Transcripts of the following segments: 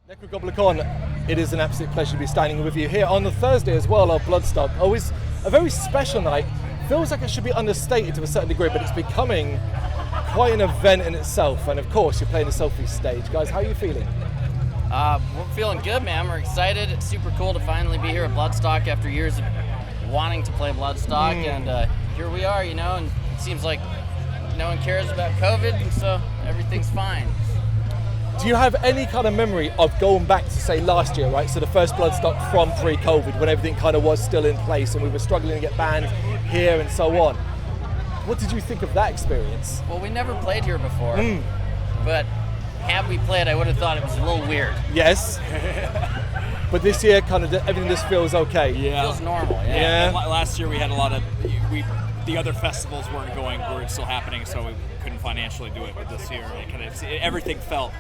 Nekrogoblikon, it is an absolute pleasure to be standing with you here on the Thursday as well of Bloodstock. Always a very special night. Feels like it should be understated to a certain degree, but it's becoming quite an event in itself. And of course, you're playing the Sophie stage. Guys, how are you feeling? We're feeling good, man. We're excited. It's super cool to finally be here at Bloodstock after years of wanting to play Bloodstock. And here we are, and it seems like no one cares about COVID, and so everything's fine. Do you have any kind of memory of going back to, say, last year, right? So the first Bloodstock from pre-COVID, when everything kind of was still in place and we were struggling to get bands here and so on. What did you think of that experience? Well, we never played here before, but had we played, I would have thought it was a little weird. Yes. But this year, kind of everything just feels okay. Yeah. It feels normal, yeah. Last year we had a lot of, the other festivals weren't still happening, so we couldn't financially do it. But this year, everything felt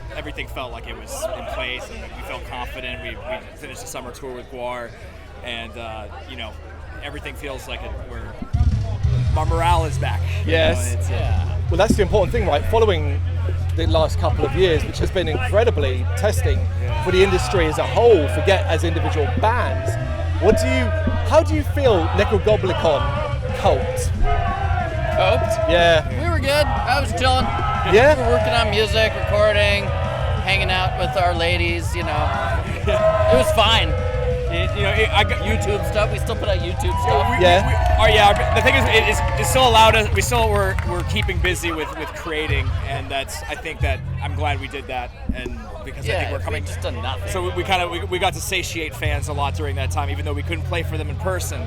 like it was in place, and we felt confident. We finished the summer tour with Guar, and everything feels like our morale is back. Yes. Well, that's the important thing, right? Following the last couple of years, which has been incredibly testing for the industry as a whole, forget as individual bands. How do you feel Nekrogoblikon coped? Yeah. We were good. I was chilling. Yeah? We were working on music, recording, hanging out with our ladies, It was fine. I got YouTube stuff. We still put out YouTube stuff. The thing is, it still allowed us. We're keeping busy with creating, and I think that I'm glad we did that, and because I think we're coming. Just done nothing. So we got to satiate fans a lot during that time, even though we couldn't play for them in person.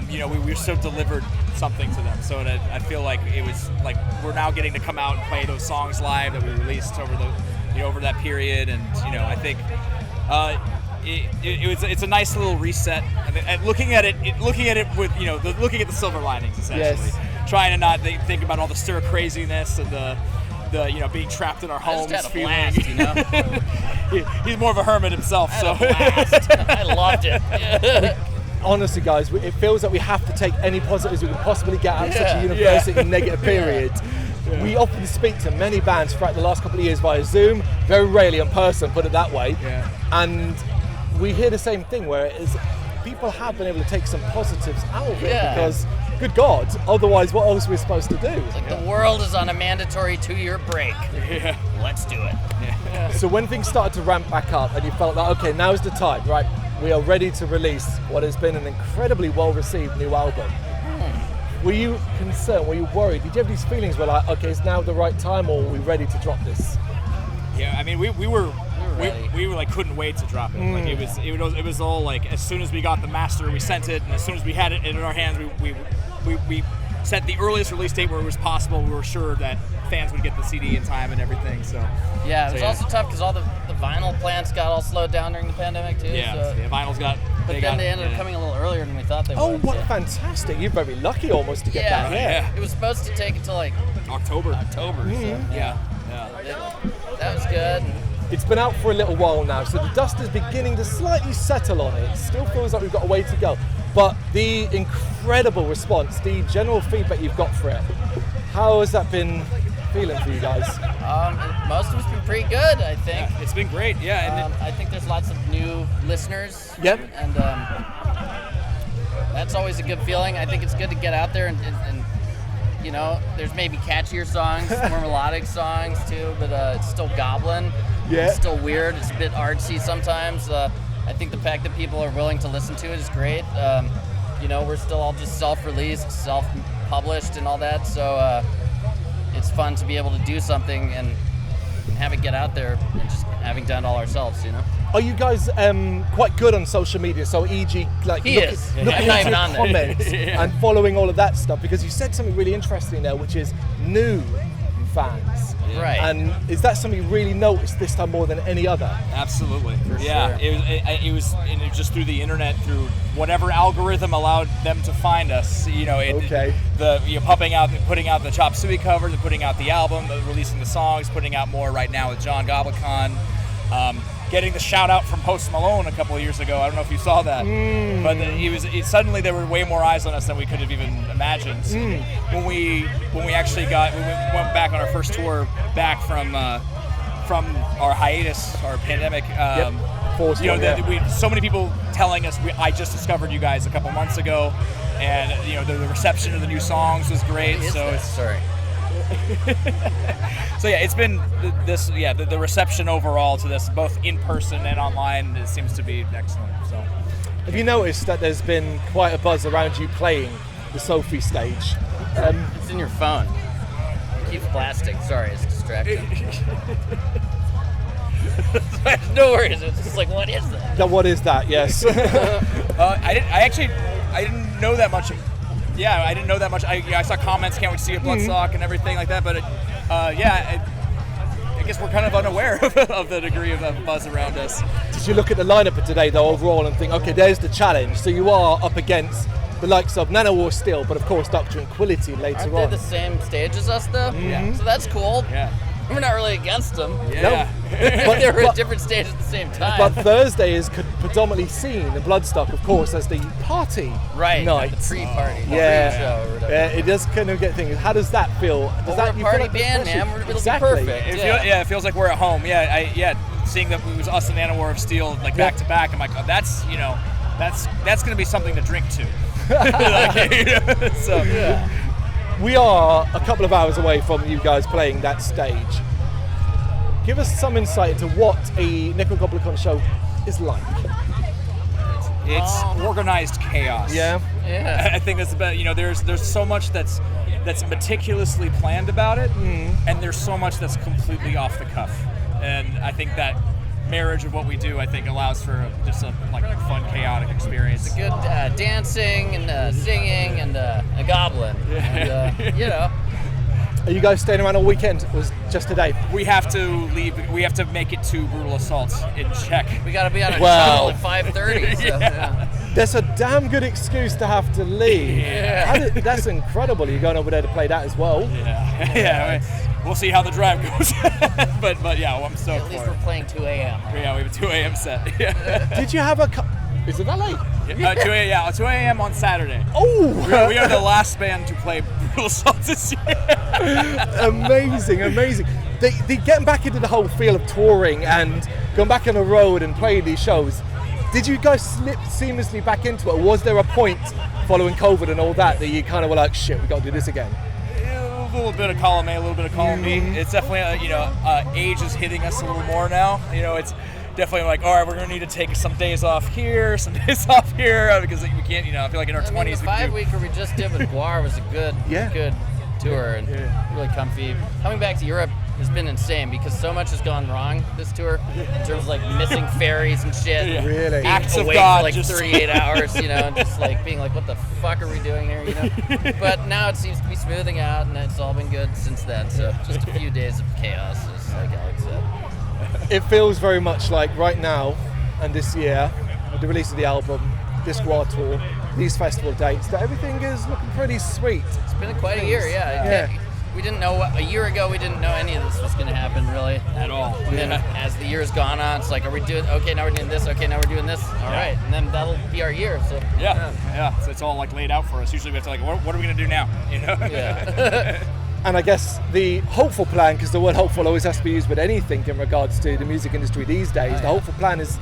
We still delivered something to them. So that I feel like it was like we're now getting to come out and play those songs live that we released over that period, and I think. It's a nice little reset, and looking at it with looking at the silver linings essentially, trying to not think about all the stir craziness and the being trapped in our homes. I just had a blast, He's more of a hermit himself, so I loved it. Honestly, guys, it feels like we have to take any positives we can possibly get out of such a university negative period. We often speak to many bands throughout the last couple of years via Zoom, very rarely in person, put it that way. And we hear the same thing where it is people have been able to take some positives out of it because, good God, otherwise what else are we supposed to do? It's like the world is on a mandatory 2-year break. Let's do it. So when things started to ramp back up and you felt like, okay, now's the time, right? We are ready to release what has been an incredibly well-received new album. Were you concerned? Were you worried? Did you have these feelings where like, okay, is now the right time, or are we ready to drop this? Yeah, I mean, we were like couldn't wait to drop it. Like it was all like as soon as we got the master, we sent it, and as soon as we had it in our hands, we set the earliest release date where it was possible. We were sure that fans would get the CD in time and everything. So it was also tough because all the vinyl plants got all slowed down during the pandemic too. Vinyl's got. But then they ended up coming a little earlier than we thought they would. Oh, what fantastic! You're very lucky almost to get that. Yeah, it was supposed to take until like October. So. That was good. It's been out for a little while now, so the dust is beginning to slightly settle on it. Still feels like we've got a way to go. But the incredible response, the general feedback you've got for it, how has that been feeling for you guys? Most of it's been pretty good, I think. It's been great, I think there's lots of new listeners. Yep. And that's always a good feeling. I think it's good to get out there and there's maybe catchier songs, more melodic songs too, but it's still Goblin. Yeah. It's still weird. It's a bit artsy sometimes. I think the fact that people are willing to listen to it is great. We're still all just self-released, self-published and all that, so it's fun to be able to do something and have it get out there, and just having done it all ourselves, Are you guys quite good on social media? So, e.g., like looking at your comments and following all of that stuff, because you said something really interesting there, which is new fans. Right. And is that something you really noticed this time more than any other? Absolutely. For sure. It was just through the internet, through whatever algorithm allowed them to find us. Putting out the Chop Suey cover, putting out the album, releasing the songs, putting out more right now with John Goblikon. Getting the shout out from Post Malone a couple of years ago. I don't know if you saw that, but suddenly there were way more eyes on us than we could have even imagined. When we went back on our first tour back from from our hiatus, our pandemic. Forced you know, one, we so many people telling us I just discovered you guys a couple months ago, and you know the reception of the new songs was great. Sorry. So yeah, it's been the reception overall to this, both in person and online, it seems to be excellent. So, have you noticed that there's been quite a buzz around you playing the Sophie stage? It's in your phone. It keeps blasting. Sorry, it's distracting. No worries. It's just like, what is that? What is that? Yes. I didn't know that much. Yeah, I didn't know that much. I saw comments, can't wait to see a Bloodstock and everything like that. But I guess we're kind of unaware of the degree of buzz around us. Did you look at the lineup of today, though, overall, and think, okay, there's the challenge. So you are up against the likes of Nanowar still, but of course Dr. Tranquility later on. Aren't they the same stage as us, though? Yeah. So that's cool. Yeah. We're not really against them. Yeah. But they were at different stages at the same time. But Thursday is predominantly seen in Bloodstock, of course, as the party night. The pre-party, yeah. pre-show or whatever. Yeah, it does kind of get things. How does that feel? Does that we're a party band, man. It'll be perfect. It feels like we're at home. Seeing that it was us and Nanowar of Steel like back to back, I'm like, oh, that's going to be something to drink to. We are a couple of hours away from you guys playing that stage. Give us some insight into what a Nekrogoblikon show is like. It's organized chaos. Yeah. I think that's about, there's so much that's meticulously planned about it, and there's so much that's completely off the cuff. And I think that marriage of what we do, I think, allows for just a fun, chaotic experience. It's a good dancing and singing and a goblin. And, Are you guys staying around all weekend? It was just today. We have to leave. We have to make it to Brutal Assault in Czech. We got to be on a shuttle at 5:30. So, That's a damn good excuse to have to leave. Yeah. That's incredible. You're going over there to play that as well. Yeah. We'll see how the drive goes. but yeah, I'm stoked. At least we're playing 2 a.m. Yeah, we have a 2 a.m. set. Did you have is it that late? 2 a.m. on Saturday. Oh! We are the last band to play Brutal Assault this year. Amazing. They getting back into the whole feel of touring and going back on the road and playing these shows. Did you guys slip seamlessly back into it? Or was there a point following COVID and all that you kind of were like, shit, we got to do this again? A little bit of column A, a little bit of column B. It's definitely, age is hitting us a little more now. It's definitely like, all right, we're going to need to take some days off here, because we can't, I feel like in our 20s. The 5-weeker we just did with Guar was a good tour and really comfy. Coming back to Europe has been insane because so much has gone wrong this tour in terms of like missing ferries and shit. Yeah. Really? Acts of away God, for like just 38 hours, and just like being like, what the fuck are we doing here, But now it seems to be smoothing out and it's all been good since then. So just a few days of chaos, as like Alex said. It feels very much like right now and this year, with the release of the album, this Guar tour, these festival dates, that everything is looking pretty sweet. It's been quite a year, We didn't know a year ago. We didn't know any of this was going to happen really at all. And then as the year's gone on, it's like, are we doing? Okay, now we're doing this. Okay, now we're doing this. All right, and then that'll be our year. So So it's all like laid out for us. Usually we have to like, what are we going to do now? Yeah. And I guess the hopeful plan, because the word hopeful always has to be used with anything in regards to the music industry these days. The hopeful plan is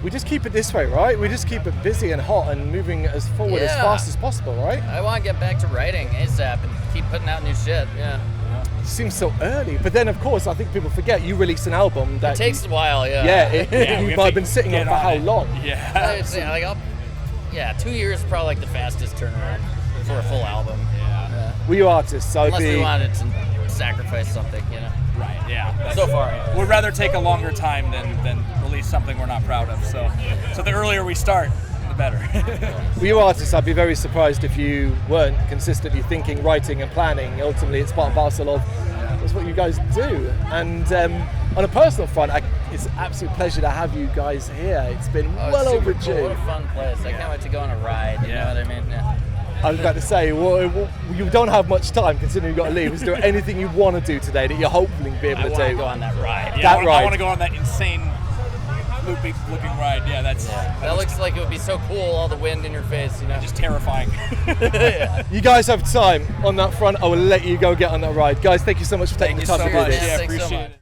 we just keep it this way, right? We just keep it busy and hot and moving as forward as fast as possible, right? I want to get back to writing ASAP and keep putting out new shit. Yeah. It seems so early, but then of course I think people forget you released an album that it takes a while. You might have been sitting on for how long? 2 years is probably like the fastest turnaround for a full album. We artists, so unless we wanted to sacrifice something, Right, yeah. So far, we'd rather take a longer time than release something we're not proud of. So the earlier we start, the better. For you artists, I'd be very surprised if you weren't consistently thinking, writing and planning. Ultimately, it's part and parcel of that's what you guys do. And on a personal front, it's an absolute pleasure to have you guys here. It's been well overdue. Cool. What a fun place. I can't wait to go on a ride, you know what I mean? Yeah. I was about to say, well, you don't have much time considering you've got to leave. Is there anything you want to do today that you're hopefully be able to do? I want to go on that ride. Yeah, I want to go on that insane looking ride. Yeah, that looks like it would be so cool, all the wind in your face, Just terrifying. You guys have time on that front. I will let you go get on that ride. Guys, thank you so much for taking the time to do this. Yeah, appreciate it.